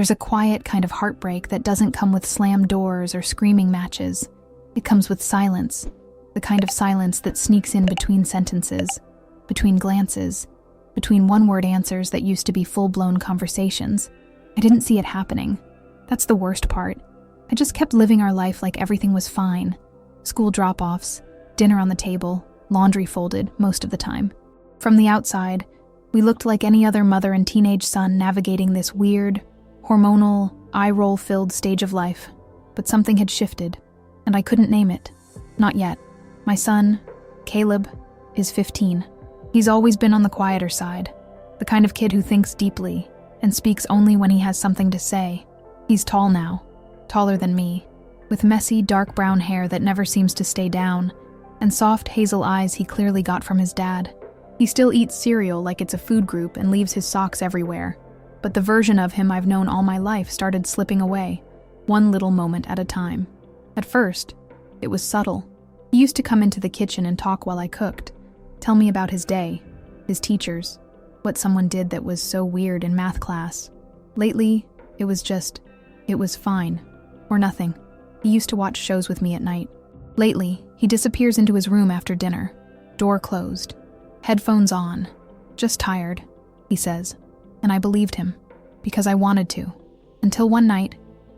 There's a quiet kind of heartbreak that doesn't come with slammed doors or screaming matches. It comes with silence, the kind of silence that sneaks in between sentences, between glances, between one-word answers that used to be full-blown conversations. I didn't see it happening. That's the worst part. I just kept living our life like everything was fine. School drop-offs, dinner on the table, laundry folded most of the time. From the outside, we looked like any other mother and teenage son navigating this weird, hormonal, eye-roll-filled stage of life. But something had shifted, and I couldn't name it. Not yet. My son, Caleb, is 15. He's always been on the quieter side, the kind of kid who thinks deeply and speaks only when he has something to say. He's tall now, taller than me, with messy, dark brown hair that never seems to stay down, and soft hazel eyes he clearly got from his dad. He still eats cereal like it's a food group and leaves his socks everywhere, but the version of him I've known all my life started slipping away, one little moment at a time. At first, it was subtle. He used to come into the kitchen and talk while I cooked, tell me about his day, his teachers, what someone did that was so weird in math class. Lately, it was fine, or nothing. He used to watch shows with me at night. Lately, he disappears into his room after dinner, door closed, headphones on, just tired, he says. And I believed him, because I wanted to. Until one night,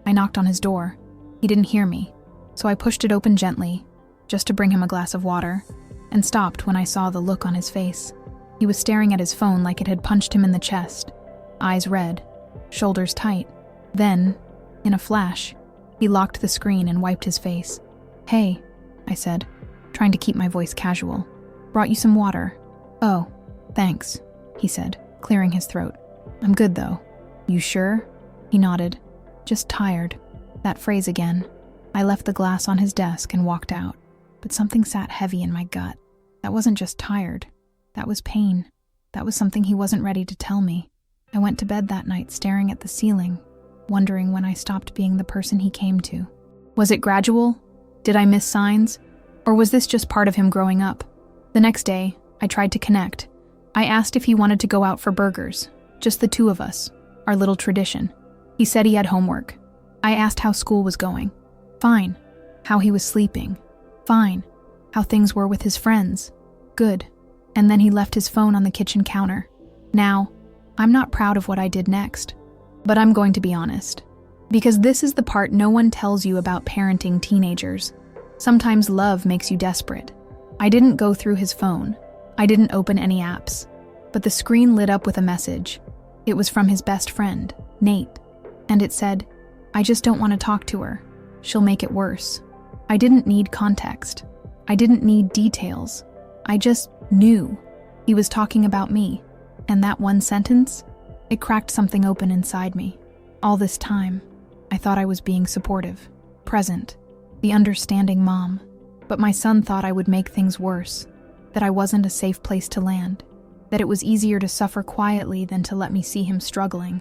I knocked on his door. He didn't hear me, so I pushed it open gently, just to bring him a glass of water, and stopped when I saw the look on his face. He was staring at his phone like it had punched him in the chest, eyes red, shoulders tight. Then, in a flash, he locked the screen and wiped his face. "Hey," I said, trying to keep my voice casual. "Brought you some water." "Oh, thanks," he said, clearing his throat. "I'm good, though." "You sure?" He nodded. "Just tired." That phrase again. I left the glass on his desk and walked out, but something sat heavy in my gut. That wasn't just tired. That was pain. That was something he wasn't ready to tell me. I went to bed that night staring at the ceiling, wondering when I stopped being the person he came to. Was it gradual? Did I miss signs? Or was this just part of him growing up? The next day, I tried to connect. I asked if he wanted to go out for burgers, just the two of us, our little tradition. He said he had homework. I asked how school was going. Fine. How he was sleeping. Fine. How things were with his friends. Good. And then he left his phone on the kitchen counter. Now, I'm not proud of what I did next, but I'm going to be honest. Because this is the part no one tells you about parenting teenagers. Sometimes love makes you desperate. I didn't go through his phone. I didn't open any apps. But the screen lit up with a message. It was from his best friend, Nate. And it said, "I just don't want to talk to her. She'll make it worse." I didn't need context. I didn't need details. I just knew. He was talking about me. And that one sentence, it cracked something open inside me. All this time, I thought I was being supportive, present, the understanding mom. But my son thought I would make things worse, that I wasn't a safe place to land, that it was easier to suffer quietly than to let me see him struggling.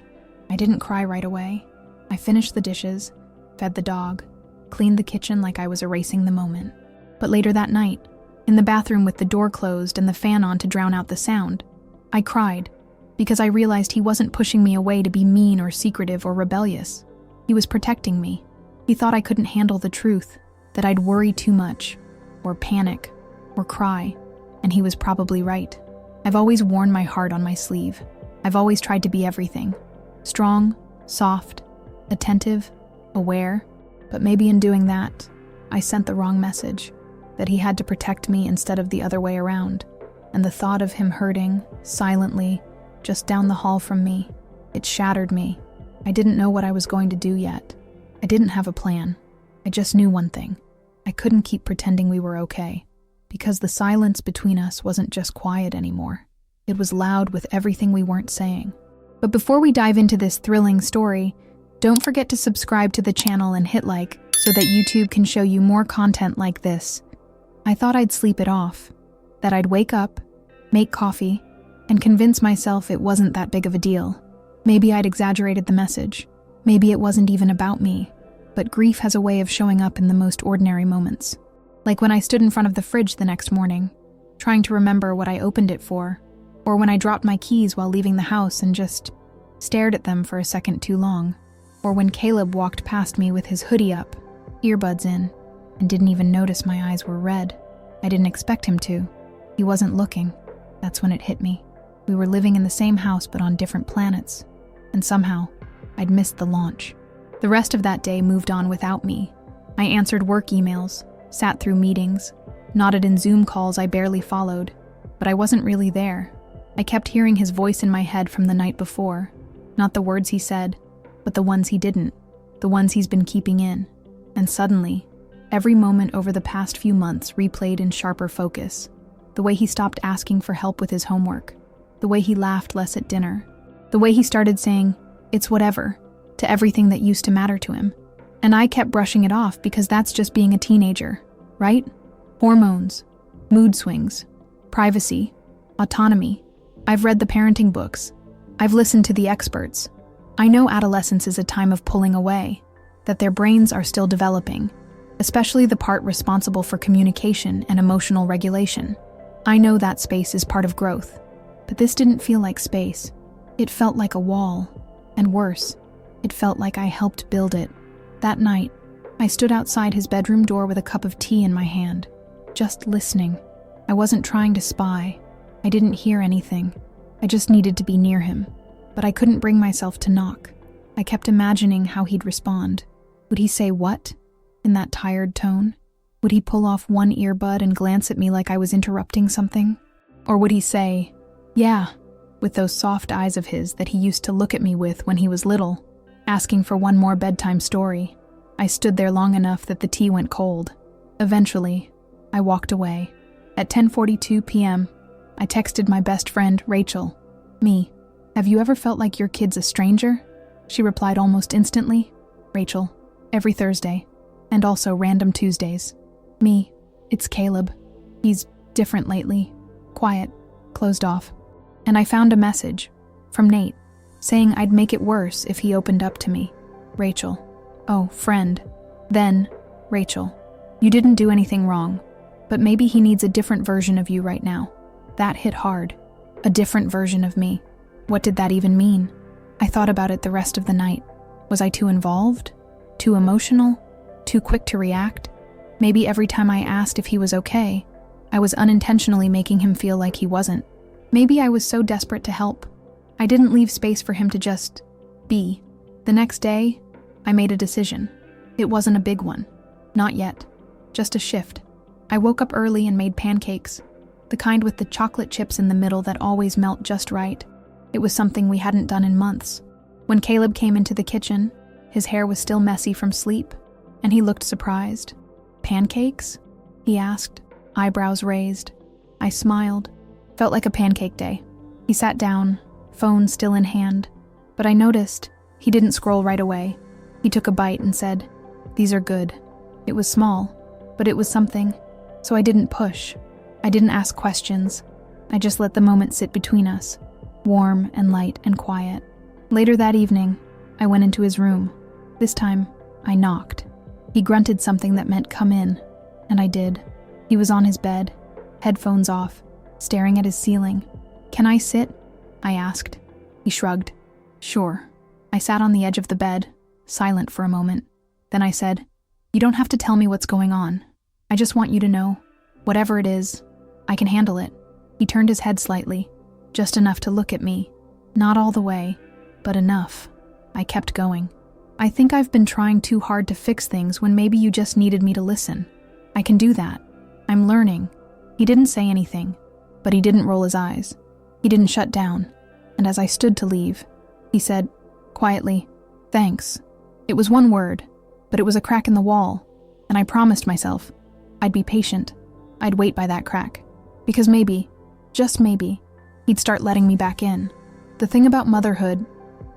I didn't cry right away. I finished the dishes, fed the dog, cleaned the kitchen like I was erasing the moment. But later that night, in the bathroom with the door closed and the fan on to drown out the sound, I cried because I realized he wasn't pushing me away to be mean or secretive or rebellious. He was protecting me. He thought I couldn't handle the truth, that I'd worry too much, or panic, or cry, and he was probably right. I've always worn my heart on my sleeve. I've always tried to be everything. Strong, soft, attentive, aware, but maybe in doing that, I sent the wrong message, that he had to protect me instead of the other way around. And the thought of him hurting, silently, just down the hall from me, it shattered me. I didn't know what I was going to do yet. I didn't have a plan. I just knew one thing. I couldn't keep pretending we were okay, because the silence between us wasn't just quiet anymore. It was loud with everything we weren't saying. But before we dive into this thrilling story, don't forget to subscribe to the channel and hit like so that YouTube can show you more content like this. I thought I'd sleep it off, that I'd wake up, make coffee, and convince myself it wasn't that big of a deal. Maybe I'd exaggerated the message. Maybe it wasn't even about me. But grief has a way of showing up in the most ordinary moments. Like when I stood in front of the fridge the next morning, trying to remember what I opened it for, or when I dropped my keys while leaving the house and just stared at them for a second too long. or when Caleb walked past me with his hoodie up, earbuds in, and didn't even notice my eyes were red. I didn't expect him to. He wasn't looking. That's when it hit me. We were living in the same house but on different planets, and somehow, I'd missed the launch. The rest of that day moved on without me. I answered work emails, sat through meetings, nodded in Zoom calls I barely followed, but I wasn't really there. I kept hearing his voice in my head from the night before, not the words he said, but the ones he didn't, the ones he's been keeping in. And suddenly, every moment over the past few months replayed in sharper focus. The way he stopped asking for help with his homework, the way he laughed less at dinner, the way he started saying, "It's whatever," to everything that used to matter to him. And I kept brushing it off because that's just being a teenager, right? Hormones, mood swings, privacy, autonomy. I've read the parenting books. I've listened to the experts. I know adolescence is a time of pulling away, that their brains are still developing, especially the part responsible for communication and emotional regulation. I know that space is part of growth, but this didn't feel like space. It felt like a wall, and worse, it felt like I helped build it. That night, I stood outside his bedroom door with a cup of tea in my hand, just listening. I wasn't trying to spy. I didn't hear anything. I just needed to be near him, but I couldn't bring myself to knock. I kept imagining how he'd respond. Would he say what? In that tired tone? Would he pull off one earbud and glance at me like I was interrupting something? Or would he say, "Yeah," with those soft eyes of his that he used to look at me with when he was little, asking for one more bedtime story? I stood there long enough that the tea went cold. Eventually, I walked away. At 10:42 p.m., I texted my best friend, Rachel. "Me, have you ever felt like your kid's a stranger?" She replied almost instantly. "Rachel, every Thursday, and also random Tuesdays." "Me, it's Caleb. He's different lately. Quiet, closed off." And I found a message from Nate saying I'd make it worse if he opened up to me. Rachel. Oh, friend. Then, Rachel, you didn't do anything wrong, but maybe he needs a different version of you right now. That hit hard. A different version of me. What did that even mean? I thought about it the rest of the night. Was I too involved? Too emotional? Too quick to react? Maybe every time I asked if he was okay, I was unintentionally making him feel like he wasn't. Maybe I was so desperate to help. I didn't leave space for him to just be. The next day, I made a decision. It wasn't a big one. Not yet. Just a shift. I woke up early and made pancakes. The kind with the chocolate chips in the middle that always melt just right. It was something we hadn't done in months. When Caleb came into the kitchen, his hair was still messy from sleep, and he looked surprised. "Pancakes?" he asked, eyebrows raised. I smiled. Felt like a pancake day. He sat down, phone still in hand, but I noticed he didn't scroll right away. He took a bite and said, "These are good." It was small, but it was something, so I didn't push. I didn't ask questions. I just let the moment sit between us, warm and light and quiet. Later that evening, I went into his room. This time, I knocked. He grunted something that meant come in, and I did. He was on his bed, headphones off, staring at his ceiling. "Can I sit?" I asked. He shrugged. "Sure." I sat on the edge of the bed, silent for a moment. Then I said, "You don't have to tell me what's going on. I just want you to know, whatever it is, I can handle it." He turned his head slightly, just enough to look at me. Not all the way, but enough. I kept going. "I think I've been trying too hard to fix things when maybe you just needed me to listen. I can do that. I'm learning." He didn't say anything, but he didn't roll his eyes. He didn't shut down, and as I stood to leave, he said, quietly, "Thanks." It was one word, but it was a crack in the wall, and I promised myself I'd be patient. I'd wait by that crack, because maybe, just maybe, he'd start letting me back in. The thing about motherhood,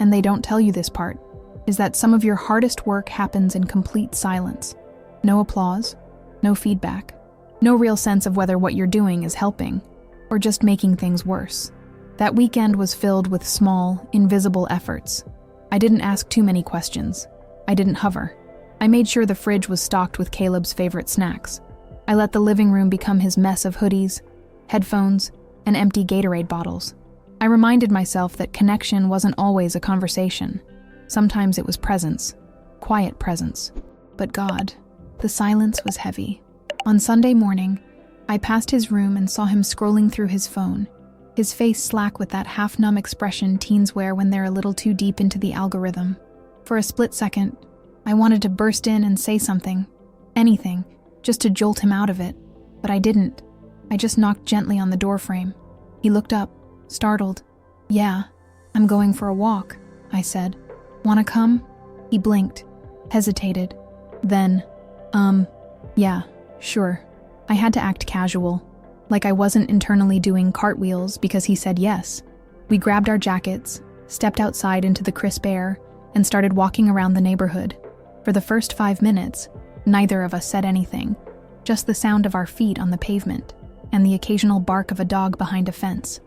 and they don't tell you this part, is that some of your hardest work happens in complete silence. No applause, no feedback, no real sense of whether what you're doing is helping, or just making things worse. That weekend was filled with small, invisible efforts. I didn't ask too many questions. I didn't hover. I made sure the fridge was stocked with Caleb's favorite snacks. I let the living room become his mess of hoodies, headphones, and empty Gatorade bottles. I reminded myself that connection wasn't always a conversation. Sometimes it was presence, quiet presence. But God, the silence was heavy. On Sunday morning, I passed his room and saw him scrolling through his phone, his face slack with that half-numb expression teens wear when they're a little too deep into the algorithm. For a split second, I wanted to burst in and say something, anything, just to jolt him out of it, but I didn't. I just knocked gently on the doorframe. He looked up, startled. "Yeah, I'm going for a walk," I said. "Wanna come?" He blinked, hesitated. Then, yeah, sure. I had to act casual, like I wasn't internally doing cartwheels because he said yes. We grabbed our jackets, stepped outside into the crisp air, and started walking around the neighborhood. For the first 5 minutes, neither of us said anything, just the sound of our feet on the pavement and the occasional bark of a dog behind a fence.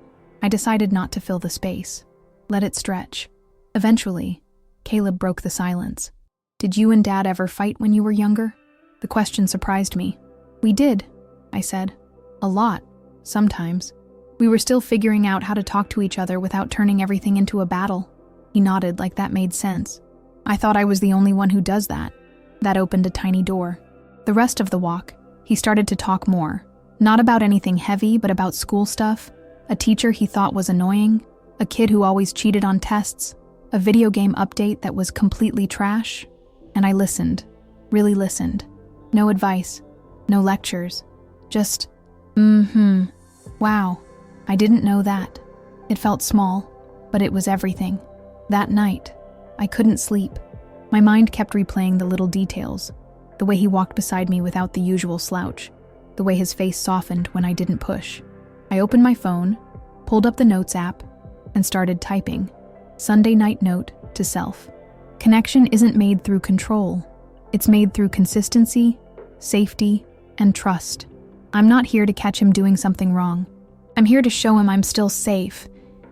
I decided not to fill the space. Let it stretch. Eventually, Caleb broke the silence. "Did you and Dad ever fight when you were younger?" The question surprised me. "We did," I said. "A lot, sometimes. We were still figuring out how to talk to each other without turning everything into a battle." He nodded like that made sense. I thought I was the only one who does that. That opened a tiny door. The rest of the walk, he started to talk more. Not about anything heavy, but about school stuff, a teacher he thought was annoying, a kid who always cheated on tests, a video game update that was completely trash. And I listened, really listened. No advice, no lectures, just, wow, I didn't know that. It felt small, but it was everything. That night, I couldn't sleep. My mind kept replaying the little details, the way he walked beside me without the usual slouch, the way his face softened when I didn't push. I opened my phone, pulled up the Notes app, and started typing. Sunday night note to self. Connection isn't made through control. It's made through consistency, safety, and trust. I'm not here to catch him doing something wrong. I'm here to show him I'm still safe,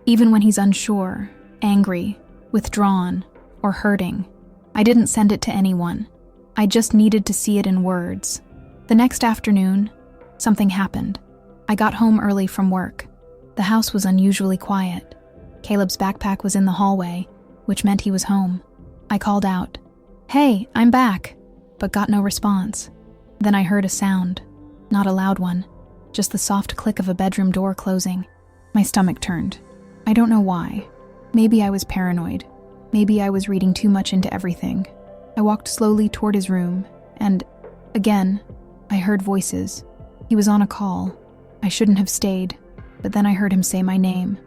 even when he's unsure, angry, withdrawn, or hurting. I didn't send it to anyone. I just needed to see it in words. The next afternoon, something happened. I got home early from work. The house was unusually quiet. Caleb's backpack was in the hallway, which meant he was home. I called out, "Hey, I'm back," but got no response. Then I heard a sound, not a loud one, just the soft click of a bedroom door closing. My stomach turned. I don't know why. Maybe I was paranoid. Maybe I was reading too much into everything. I walked slowly toward his room, and, again, I heard voices. He was on a call. I shouldn't have stayed, but then I heard him say my name.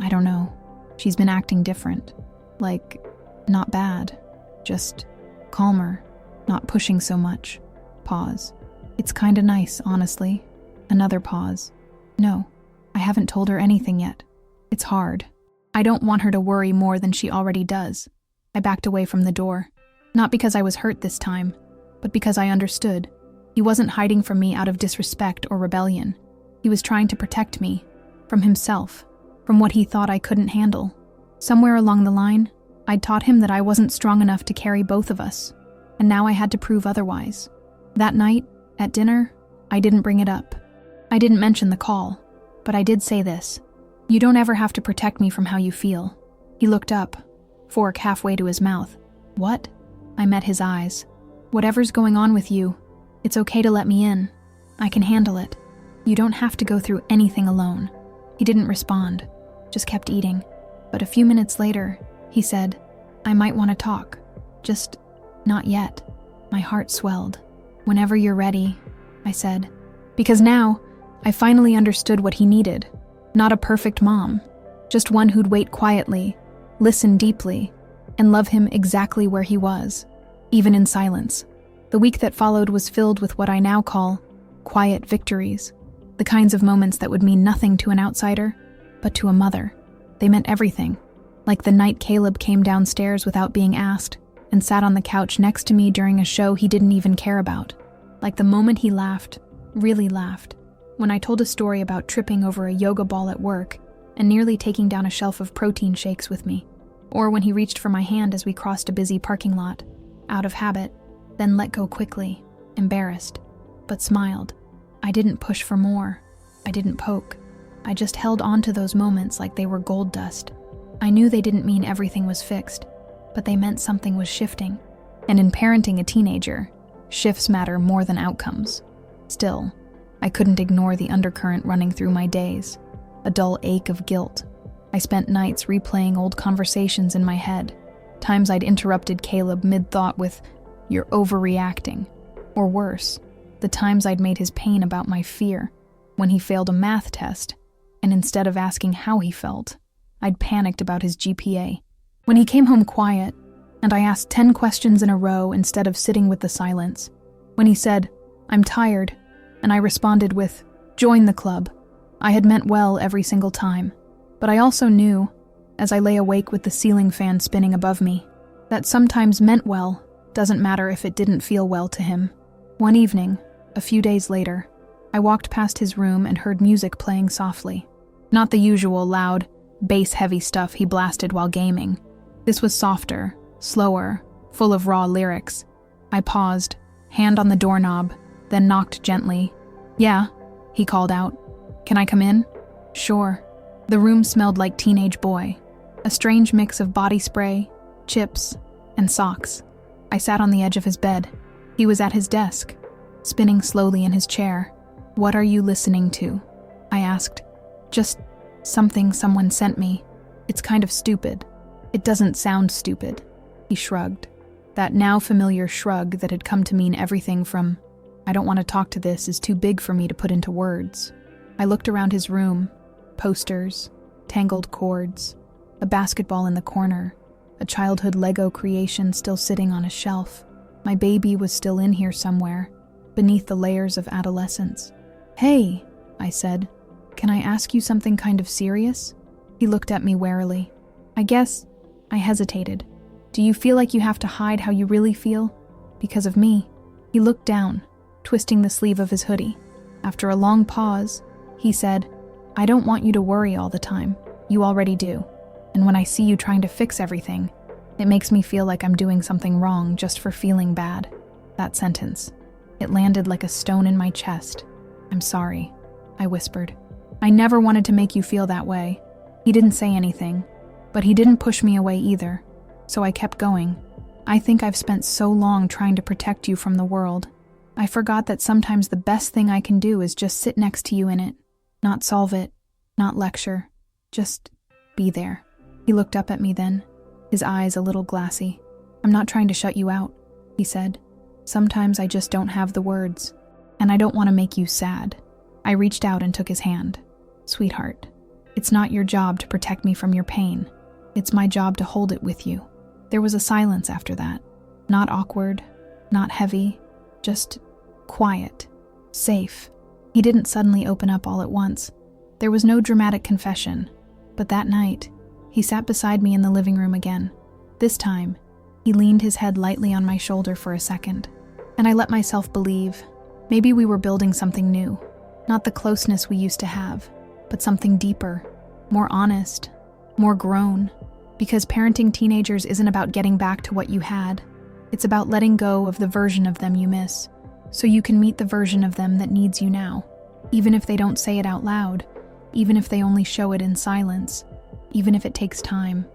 I don't know. She's been acting different. Like, not bad. Just calmer, not pushing so much. Pause. It's kinda nice, honestly. Another pause. No, I haven't told her anything yet. It's hard. I don't want her to worry more than she already does. I backed away from the door. Not because I was hurt this time, but because I understood. He wasn't hiding from me out of disrespect or rebellion. He was trying to protect me. From himself. From what he thought I couldn't handle. Somewhere along the line, I'd taught him that I wasn't strong enough to carry both of us. And now I had to prove otherwise. That night, at dinner, I didn't bring it up. I didn't mention the call. But I did say this. You don't ever have to protect me from how you feel. He looked up, fork halfway to his mouth. What? I met his eyes. Whatever's going on with you, it's okay to let me in. I can handle it. You don't have to go through anything alone. He didn't respond, just kept eating. But a few minutes later, he said, I might want to talk. Just not yet. My heart swelled. Whenever you're ready, I said. Because now, I finally understood what he needed. Not a perfect mom, just one who'd wait quietly, listen deeply, and love him exactly where he was, even in silence. The week that followed was filled with what I now call quiet victories, the kinds of moments that would mean nothing to an outsider, but to a mother. They meant everything, like the night Caleb came downstairs without being asked and sat on the couch next to me during a show he didn't even care about, like the moment he laughed, really laughed, when I told a story about tripping over a yoga ball at work and nearly taking down a shelf of protein shakes with me, or when he reached for my hand as we crossed a busy parking lot, out of habit, then let go quickly, embarrassed, but smiled. I didn't push for more. I didn't poke. I just held on to those moments like they were gold dust. I knew they didn't mean everything was fixed, but they meant something was shifting. And in parenting a teenager, shifts matter more than outcomes. Still, I couldn't ignore the undercurrent running through my days, a dull ache of guilt. I spent nights replaying old conversations in my head, times I'd interrupted Caleb mid-thought with, "You're overreacting," or worse, the times I'd made his pain about my fear, when he failed a math test, and instead of asking how he felt, I'd panicked about his GPA. When he came home quiet, and I asked 10 questions in a row instead of sitting with the silence. When he said, "I'm tired," and I responded with, "Join the club," I had meant well every single time. But I also knew, as I lay awake with the ceiling fan spinning above me, that sometimes meant well doesn't matter if it didn't feel well to him. One evening, a few days later, I walked past his room and heard music playing softly. Not the usual loud, bass-heavy stuff he blasted while gaming. This was softer, slower, full of raw lyrics. I paused, hand on the doorknob, then knocked gently. "Yeah," he called out. "Can I come in?" "Sure." The room smelled like teenage boy, a strange mix of body spray, chips, and socks. I sat on the edge of his bed. He was at his desk, spinning slowly in his chair. "What are you listening to?" I asked. "Just something someone sent me. It's kind of stupid." "It doesn't sound stupid." He shrugged. That now familiar shrug that had come to mean everything from, "I don't want to talk to this, is too big for me to put into words." I looked around his room. Posters, tangled cords, a basketball in the corner, a childhood Lego creation still sitting on a shelf. My baby was still in here somewhere, beneath the layers of adolescence. "Hey," I said, "can I ask you something kind of serious?" He looked at me warily. I hesitated. "Do you feel like you have to hide how you really feel? Because of me?" He looked down, twisting the sleeve of his hoodie. After a long pause, he said, "I don't want you to worry all the time. You already do. And when I see you trying to fix everything, it makes me feel like I'm doing something wrong just for feeling bad." That sentence. It landed like a stone in my chest. "I'm sorry," I whispered. "I never wanted to make you feel that way." He didn't say anything, but he didn't push me away either, so I kept going. "I think I've spent so long trying to protect you from the world. I forgot that sometimes the best thing I can do is just sit next to you in it. Not solve it, not lecture, just be there." He looked up at me then, his eyes a little glassy. "I'm not trying to shut you out," he said. "Sometimes I just don't have the words, and I don't want to make you sad." I reached out and took his hand. "Sweetheart, it's not your job to protect me from your pain. It's my job to hold it with you." There was a silence after that. Not awkward, not heavy, just quiet, safe. He didn't suddenly open up all at once. There was no dramatic confession. But that night, he sat beside me in the living room again. This time, he leaned his head lightly on my shoulder for a second. And I let myself believe, maybe we were building something new. Not the closeness we used to have, but something deeper, more honest, more grown. Because parenting teenagers isn't about getting back to what you had. It's about letting go of the version of them you miss, so you can meet the version of them that needs you now. Even if they don't say it out loud, even if they only show it in silence, even if it takes time.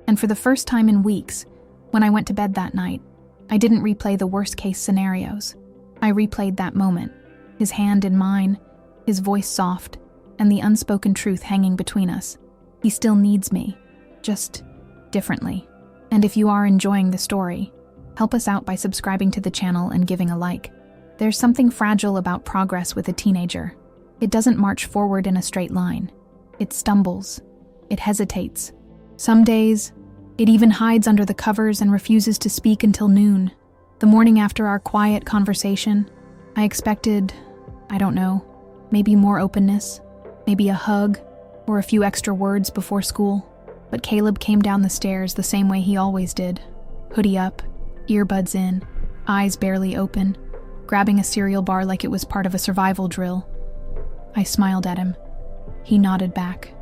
And for the first time in weeks, when I went to bed that night, I didn't replay the worst-case scenarios. I replayed that moment, his hand in mine, his voice soft, and the unspoken truth hanging between us. He still needs me, just differently. And if you are enjoying the story, help us out by subscribing to the channel and giving a like. There's something fragile about progress with a teenager. It doesn't march forward in a straight line. It stumbles. It hesitates. Some days, it even hides under the covers and refuses to speak until noon. The morning after our quiet conversation, I expected, I don't know, maybe more openness, maybe a hug, or a few extra words before school. But Caleb came down the stairs the same way he always did. Hoodie up, earbuds in, eyes barely open, grabbing a cereal bar like it was part of a survival drill. I smiled at him. He nodded back.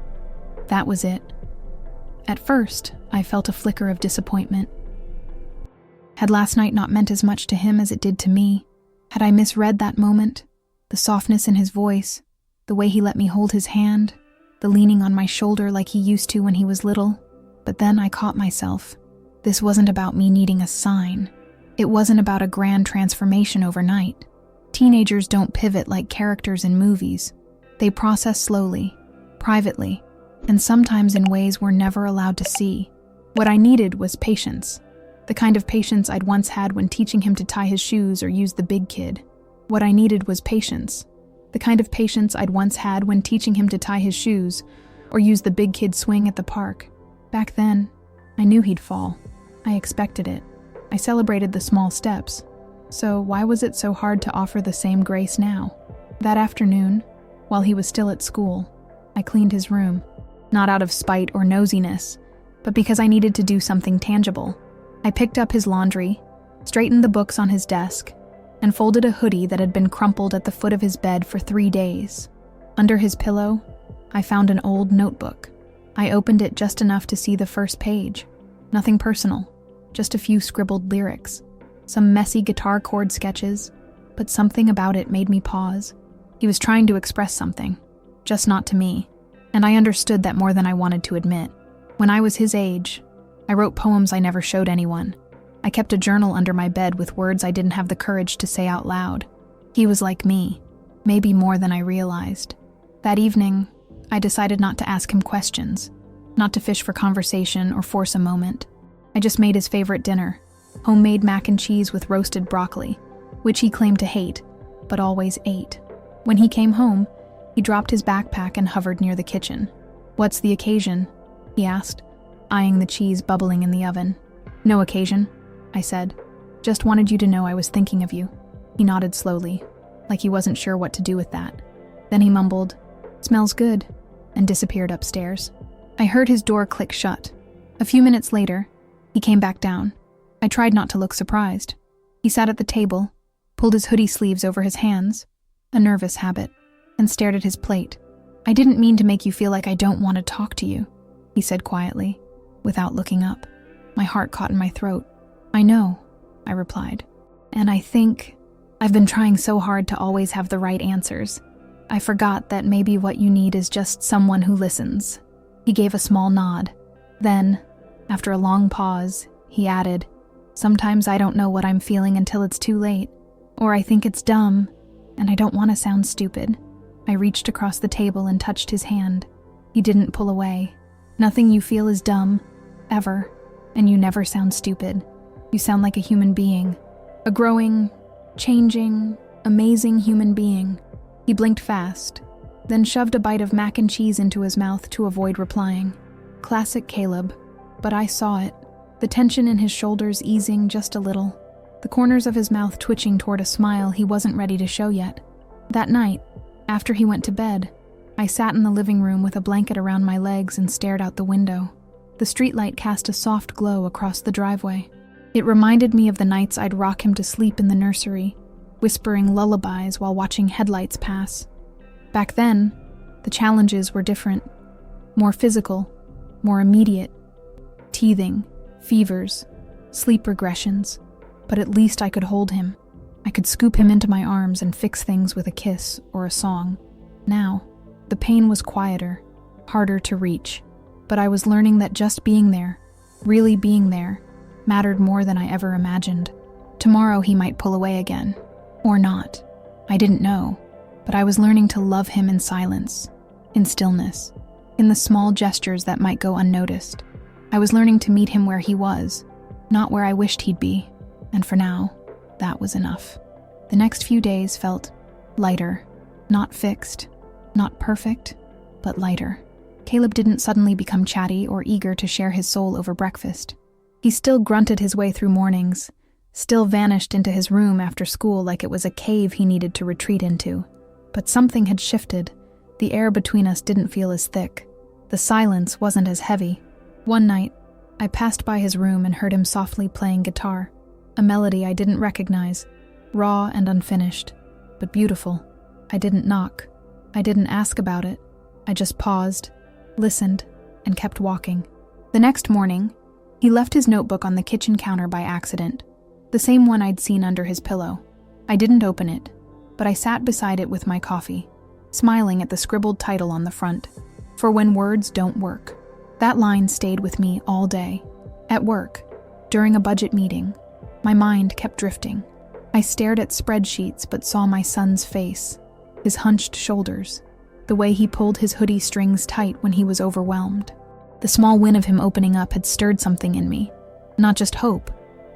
That was it. At first, I felt a flicker of disappointment. Had last night not meant as much to him as it did to me? Had I misread that moment? The softness in his voice, the way he let me hold his hand, the leaning on my shoulder like he used to when he was little. But then I caught myself. This wasn't about me needing a sign. It wasn't about a grand transformation overnight. Teenagers don't pivot like characters in movies. They process slowly, privately, and sometimes in ways we're never allowed to see. What I needed was patience. The kind of patience I'd once had when teaching him to tie his shoes or use the big kid. What I needed was patience. The kind of patience I'd once had when teaching him to tie his shoes or use the big kid swing at the park. Back then, I knew he'd fall. I expected it. I celebrated the small steps. So why was it so hard to offer the same grace now? That afternoon, while he was still at school, I cleaned his room. Not out of spite or nosiness, but because I needed to do something tangible. I picked up his laundry, straightened the books on his desk, and folded a hoodie that had been crumpled at the foot of his bed for 3 days. Under his pillow, I found an old notebook. I opened it just enough to see the first page. Nothing personal, just a few scribbled lyrics. Some messy guitar chord sketches, but something about it made me pause. He was trying to express something, just not to me, and I understood that more than I wanted to admit. When I was his age, I wrote poems I never showed anyone. I kept a journal under my bed with words I didn't have the courage to say out loud. He was like me, maybe more than I realized. That evening, I decided not to ask him questions, not to fish for conversation or force a moment. I just made his favorite dinner, homemade mac and cheese with roasted broccoli, which he claimed to hate, but always ate. When he came home, he dropped his backpack and hovered near the kitchen. "What's the occasion?" he asked, eyeing the cheese bubbling in the oven. "No occasion," I said. "Just wanted you to know I was thinking of you." He nodded slowly, like he wasn't sure what to do with that. Then he mumbled, "Smells good," and disappeared upstairs. I heard his door click shut. A few minutes later, he came back down. I tried not to look surprised. He sat at the table, pulled his hoodie sleeves over his hands, a nervous habit, and stared at his plate. "I didn't mean to make you feel like I don't want to talk to you," he said quietly, without looking up. My heart caught in my throat. "I know," I replied. "And I think I've been trying so hard to always have the right answers. I forgot that maybe what you need is just someone who listens." He gave a small nod. Then, after a long pause, he added, "Sometimes I don't know what I'm feeling until it's too late, or I think it's dumb, and I don't want to sound stupid." I reached across the table and touched his hand. He didn't pull away. "Nothing you feel is dumb, ever, and you never sound stupid. You sound like a human being, a growing, changing, amazing human being." He blinked fast, then shoved a bite of mac and cheese into his mouth to avoid replying. Classic Caleb, but I saw it, the tension in his shoulders easing just a little, the corners of his mouth twitching toward a smile he wasn't ready to show yet. That night, after he went to bed, I sat in the living room with a blanket around my legs and stared out the window. The streetlight cast a soft glow across the driveway. It reminded me of the nights I'd rock him to sleep in the nursery, whispering lullabies while watching headlights pass. Back then, the challenges were different, more physical, more immediate. Teething, fevers, sleep regressions, but at least I could hold him. I could scoop him into my arms and fix things with a kiss or a song. Now, the pain was quieter, harder to reach, but I was learning that just being there, really being there, mattered more than I ever imagined. Tomorrow he might pull away again, or not. I didn't know, but I was learning to love him in silence, in stillness, in the small gestures that might go unnoticed. I was learning to meet him where he was, not where I wished he'd be, and for now, that was enough. The next few days felt lighter, not fixed, not perfect, but lighter. Caleb didn't suddenly become chatty or eager to share his soul over breakfast. He still grunted his way through mornings, still vanished into his room after school like it was a cave he needed to retreat into. But something had shifted. The air between us didn't feel as thick. The silence wasn't as heavy. One night, I passed by his room and heard him softly playing guitar, a melody I didn't recognize, raw and unfinished, but beautiful. I didn't knock. I didn't ask about it. I just paused, listened, and kept walking. The next morning, he left his notebook on the kitchen counter by accident, the same one I'd seen under his pillow. I didn't open it, but I sat beside it with my coffee, smiling at the scribbled title on the front, "For When Words Don't Work." That line stayed with me all day. At work, During a budget meeting, my mind kept drifting. I stared at spreadsheets but saw my son's face, his hunched shoulders, the way he pulled his hoodie strings tight when he was overwhelmed. The small win of him opening up had stirred something in me. Not just hope,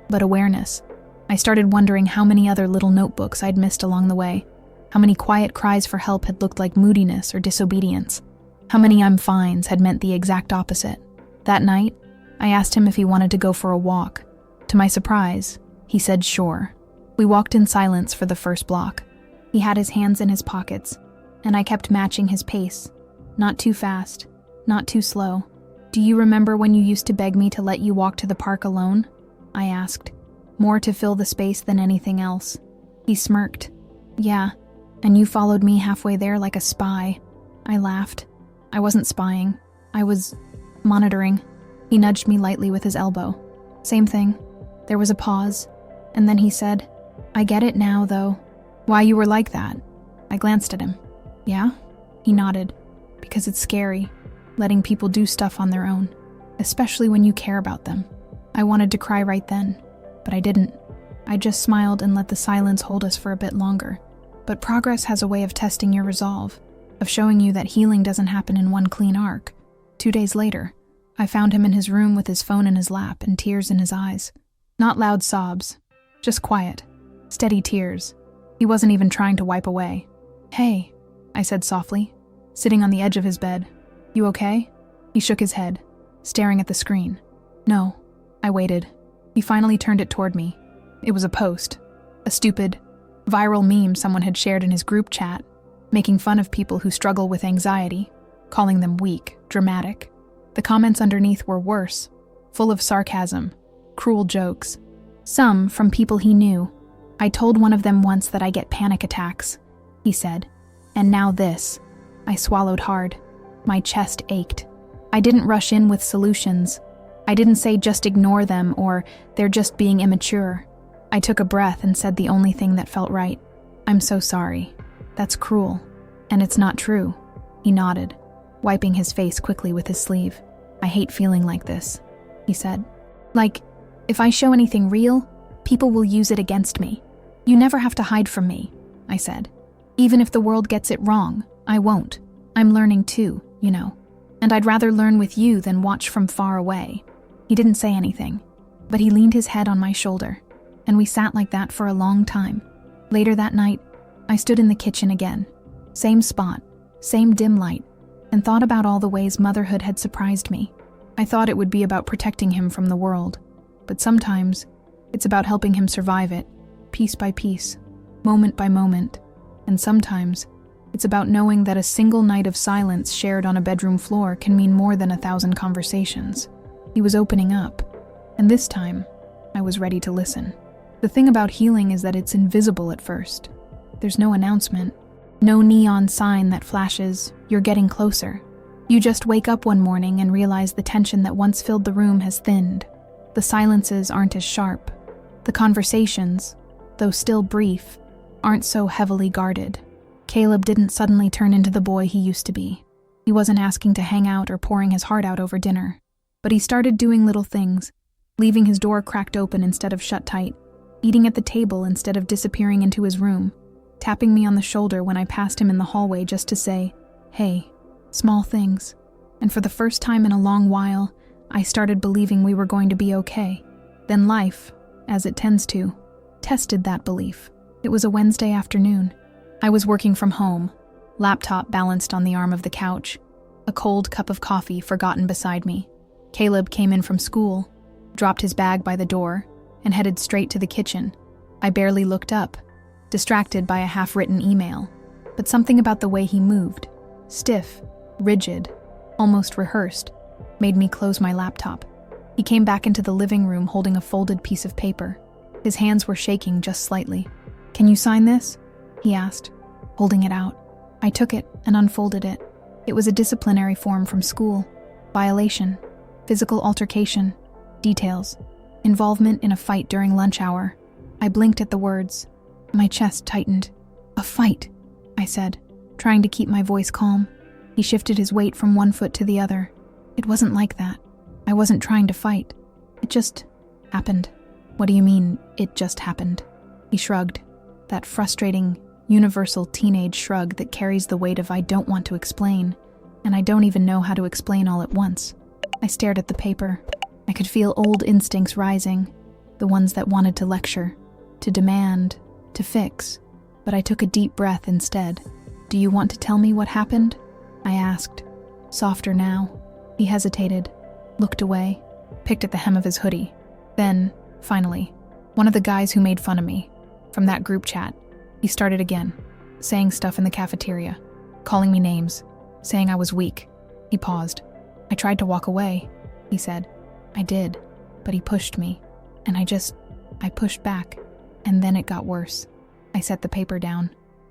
but awareness. I started wondering how many other little notebooks I'd missed along the way, how many quiet cries for help had looked like moodiness or disobedience, how many I'm fines had meant the exact opposite. That night, I asked him if he wanted to go for a walk. To my surprise, he said sure. We walked in silence for the first block. He had his hands in his pockets, and I kept matching his pace. Not too fast, not too slow. "Do you remember when you used to beg me to let you walk to the park alone?" I asked, more to fill the space than anything else. He smirked. "Yeah, and you followed me halfway there like a spy." I laughed. I wasn't spying. I was monitoring. He nudged me lightly with his elbow. Same thing. There was a pause, and then he said, "I get it now, though. Why you were like that." I glanced at him. "Yeah?" He nodded. "Because it's scary, letting people do stuff on their own, especially when you care about them." I wanted to cry right then, but I didn't. I just smiled and let the silence hold us for a bit longer. But progress has a way of testing your resolve, of showing you that healing doesn't happen in one clean arc. 2 days later, I found him in his room with his phone in his lap and tears in his eyes. Not loud sobs, just quiet, steady tears. He wasn't even trying to wipe away. "Hey," I said softly, sitting on the edge of his bed. "You okay?" He shook his head, staring at the screen. "No." I waited. He finally turned it toward me. It was a post, a stupid, viral meme someone had shared in his group chat, making fun of people who struggle with anxiety, calling them weak, dramatic. The comments underneath were worse, full of sarcasm, cruel jokes. Some from people he knew. "I told one of them once that I get panic attacks," he said. "And now this." I swallowed hard. My chest ached. I didn't rush in with solutions. I didn't say just ignore them or they're just being immature. I took a breath and said the only thing that felt right. "I'm so sorry. That's cruel. And it's not true." He nodded, wiping his face quickly with his sleeve. "I hate feeling like this," he said. "Like, if I show anything real, people will use it against me. You never have to hide from me," I said. "Even if the world gets it wrong, I won't. I'm learning too, you know. And I'd rather learn with you than watch from far away." He didn't say anything, but he leaned his head on my shoulder, and we sat like that for a long time. Later that night, I stood in the kitchen again. Same spot, same dim light, and thought about all the ways motherhood had surprised me. I thought it would be about protecting him from the world, but sometimes it's about helping him survive it, piece by piece, moment by moment, and sometimes it's about knowing that a single night of silence shared on a bedroom floor can mean more than 1,000 conversations. He was opening up, and this time, I was ready to listen. The thing about healing is that it's invisible at first. There's no announcement, no neon sign that flashes, "You're getting closer." You just wake up one morning and realize the tension that once filled the room has thinned. The silences aren't as sharp. The conversations, though still brief, aren't so heavily guarded. Caleb didn't suddenly turn into the boy he used to be. He wasn't asking to hang out or pouring his heart out over dinner. But he started doing little things, leaving his door cracked open instead of shut tight, eating at the table instead of disappearing into his room, tapping me on the shoulder when I passed him in the hallway just to say, "Hey." Small things. And for the first time in a long while, I started believing we were going to be okay. Then life, as it tends to, tested that belief. It was a Wednesday afternoon. I was working from home, laptop balanced on the arm of the couch, a cold cup of coffee forgotten beside me. Caleb came in from school, dropped his bag by the door, and headed straight to the kitchen. I barely looked up, distracted by a half-written email, but something about the way he moved, stiff, rigid, almost rehearsed, made me close my laptop. He came back into the living room holding a folded piece of paper. His hands were shaking just slightly. "Can you sign this?" he asked, holding it out. I took it and unfolded it. It was a disciplinary form from school. Violation. Physical altercation. Details. Involvement in a fight during lunch hour. I blinked at the words. My chest tightened. "A fight," I said, trying to keep my voice calm. He shifted his weight from one foot to the other. "It wasn't like that. I wasn't trying to fight. It just Happened? What do you mean, it just happened? He shrugged, that frustrating, universal teenage shrug that carries the weight of I don't want to explain, and I don't even know how to explain all at once. I stared at the paper. I could feel old instincts rising, the ones that wanted to lecture, to demand, to fix, but I took a deep breath instead. Do you want to tell me what happened? I asked, softer now. He hesitated, looked away, picked at the hem of his hoodie. Then, finally, one of the guys who made fun of me, from that group chat, he started again, saying stuff in the cafeteria, calling me names, saying I was weak. He paused. I tried to walk away, he said. I did, but he pushed me, and I pushed back, and then it got worse. I set the paper down.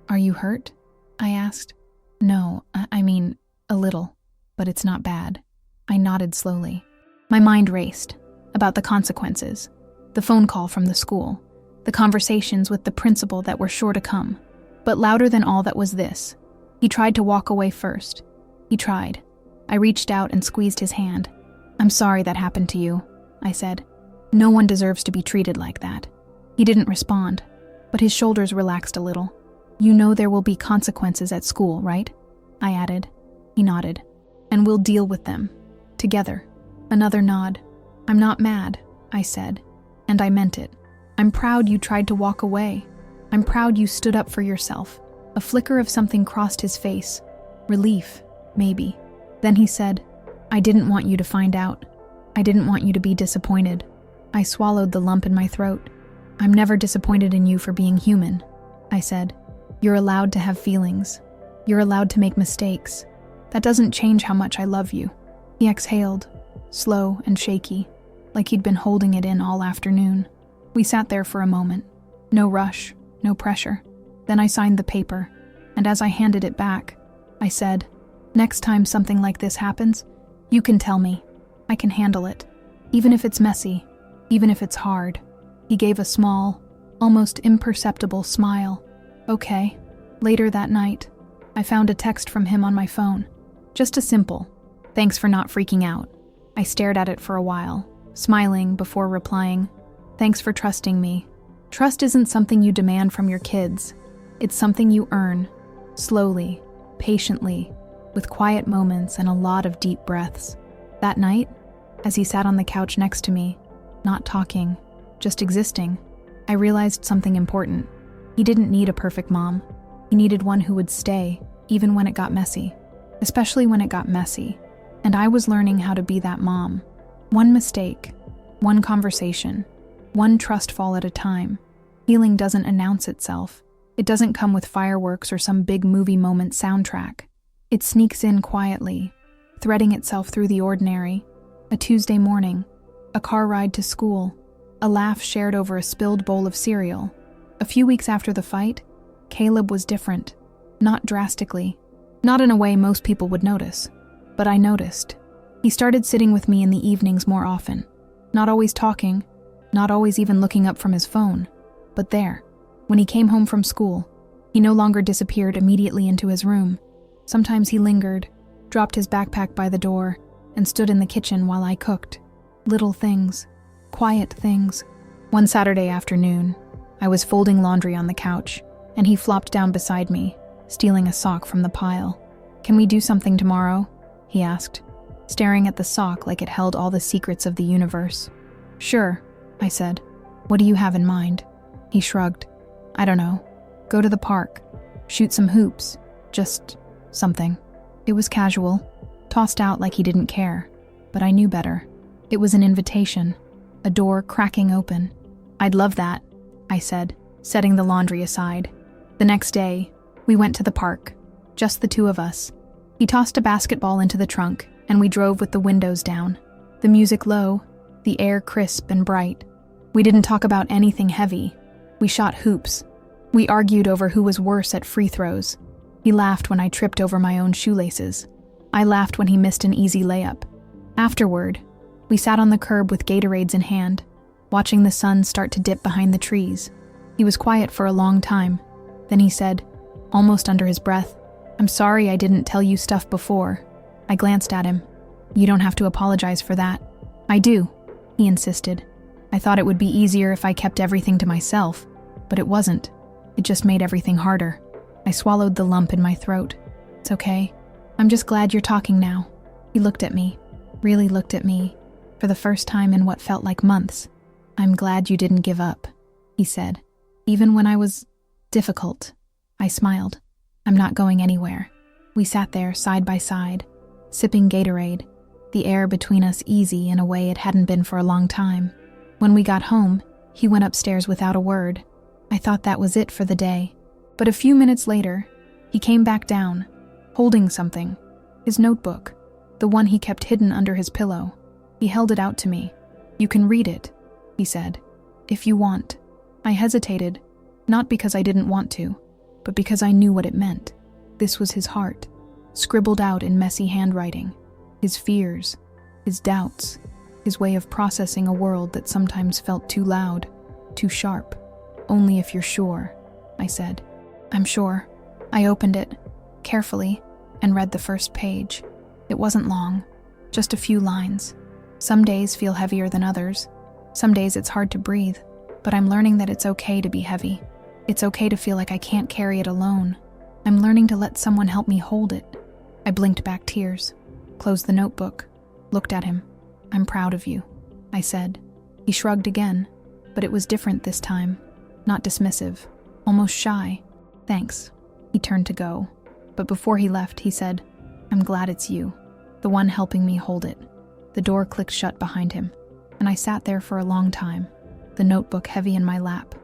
Are you hurt? I asked. No, I mean, a little, but it's not bad. I nodded slowly. My mind raced, about the consequences, the phone call from the school, the conversations with the principal that were sure to come. But louder than all that was this. He tried to walk away first. He tried. I reached out and squeezed his hand. I'm sorry that happened to you, I said. No one deserves to be treated like that. He didn't respond, but his shoulders relaxed a little. You know there will be consequences at school, right? I added. He nodded. And we'll deal with them. Together. Another nod. I'm not mad, I said. And I meant it. I'm proud you tried to walk away. I'm proud you stood up for yourself. A flicker of something crossed his face. Relief, maybe. Then he said, I didn't want you to find out. I didn't want you to be disappointed. I swallowed the lump in my throat. I'm never disappointed in you for being human, I said. You're allowed to have feelings. You're allowed to make mistakes. That doesn't change how much I love you. He exhaled, slow and shaky, like he'd been holding it in all afternoon. We sat there for a moment. No rush, no pressure. Then I signed the paper, and as I handed it back, I said, next time something like this happens, you can tell me. I can handle it. Even if it's messy, even if it's hard. He gave a small, almost imperceptible smile. Okay. Later that night, I found a text from him on my phone. Just a simple, thanks for not freaking out. I stared at it for a while, smiling before replying, thanks for trusting me. Trust isn't something you demand from your kids. It's something you earn, slowly, patiently, with quiet moments and a lot of deep breaths. That night, as he sat on the couch next to me, not talking, just existing, I realized something important. He didn't need a perfect mom. He needed one who would stay, even when it got messy. Especially when it got messy. And I was learning how to be that mom. One mistake, one conversation, one trust fall at a time. Healing doesn't announce itself. It doesn't come with fireworks or some big movie moment soundtrack. It sneaks in quietly, threading itself through the ordinary. A Tuesday morning, a car ride to school, a laugh shared over a spilled bowl of cereal. A few weeks after the fight, Caleb was different. Not drastically. Not in a way most people would notice. But I noticed. He started sitting with me in the evenings more often. Not always talking, not always even looking up from his phone. But there, when he came home from school, he no longer disappeared immediately into his room. Sometimes he lingered, dropped his backpack by the door, and stood in the kitchen while I cooked. Little things, quiet things. One Saturday afternoon, I was folding laundry on the couch, and he flopped down beside me, stealing a sock from the pile. Can we do something tomorrow? He asked, staring at the sock like it held all the secrets of the universe. Sure, I said. What do you have in mind? He shrugged. I don't know. Go to the park. Shoot some hoops. Just something. It was casual, tossed out like he didn't care, but I knew better. It was an invitation, a door cracking open. I'd love that, I said, setting the laundry aside. The next day, we went to the park, just the two of us. He tossed a basketball into the trunk, and we drove with the windows down. The music low, the air crisp and bright. We didn't talk about anything heavy. We shot hoops. We argued over who was worse at free throws. He laughed when I tripped over my own shoelaces. I laughed when he missed an easy layup. Afterward, we sat on the curb with Gatorades in hand, watching the sun start to dip behind the trees. He was quiet for a long time. Then he said, almost under his breath, I'm sorry I didn't tell you stuff before. I glanced at him. You don't have to apologize for that. I do, he insisted. I thought it would be easier if I kept everything to myself, but it wasn't. It just made everything harder. I swallowed the lump in my throat. It's okay. I'm just glad you're talking now. He looked at me, really looked at me, for the first time in what felt like months. I'm glad you didn't give up, he said. Even when I was difficult. I smiled. I'm not going anywhere. We sat there side by side, sipping Gatorade, the air between us easy in a way it hadn't been for a long time. When we got home, he went upstairs without a word. I thought that was it for the day. But a few minutes later, he came back down, holding something. His notebook, the one he kept hidden under his pillow. He held it out to me. You can read it, he said, if you want. I hesitated, not because I didn't want to, but because I knew what it meant. This was his heart, scribbled out in messy handwriting. His fears, his doubts, his way of processing a world that sometimes felt too loud, too sharp. Only if you're sure, I said. I'm sure. I opened it, carefully, and read the first page. It wasn't long, just a few lines. Some days feel heavier than others. Some days it's hard to breathe, but I'm learning that it's okay to be heavy. It's okay to feel like I can't carry it alone. I'm learning to let someone help me hold it. I blinked back tears, closed the notebook, looked at him. I'm proud of you, I said. He shrugged again, but it was different this time. Not dismissive, almost shy. Thanks. He turned to go, but before he left, he said, I'm glad it's you, the one helping me hold it. The door clicked shut behind him, and I sat there for a long time, the notebook heavy in my lap,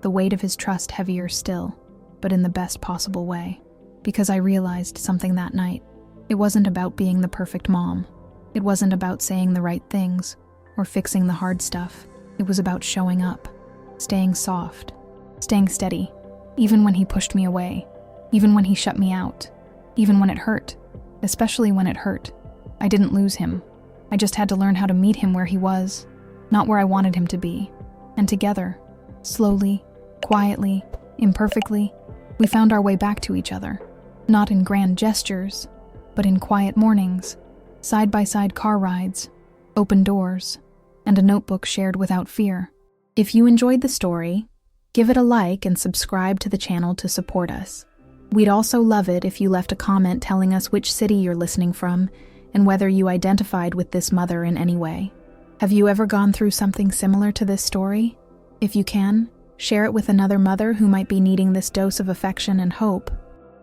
the weight of his trust heavier still, but in the best possible way, because I realized something that night. It wasn't about being the perfect mom. It wasn't about saying the right things or fixing the hard stuff. It was about showing up, staying soft, staying steady, even when he pushed me away, even when he shut me out, even when it hurt, especially when it hurt. I didn't lose him. I just had to learn how to meet him where he was, not where I wanted him to be. And together, slowly, quietly, imperfectly, we found our way back to each other, not in grand gestures, but in quiet mornings, side-by-side car rides, open doors, and a notebook shared without fear. If you enjoyed the story, give it a like and subscribe to the channel to support us. We'd also love it if you left a comment telling us which city you're listening from and whether you identified with this mother in any way. Have you ever gone through something similar to this story? If you can, share it with another mother who might be needing this dose of affection and hope.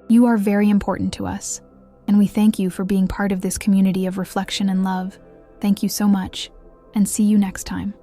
You are very important to us, and we thank you for being part of this community of reflection and love. Thank you so much, and see you next time.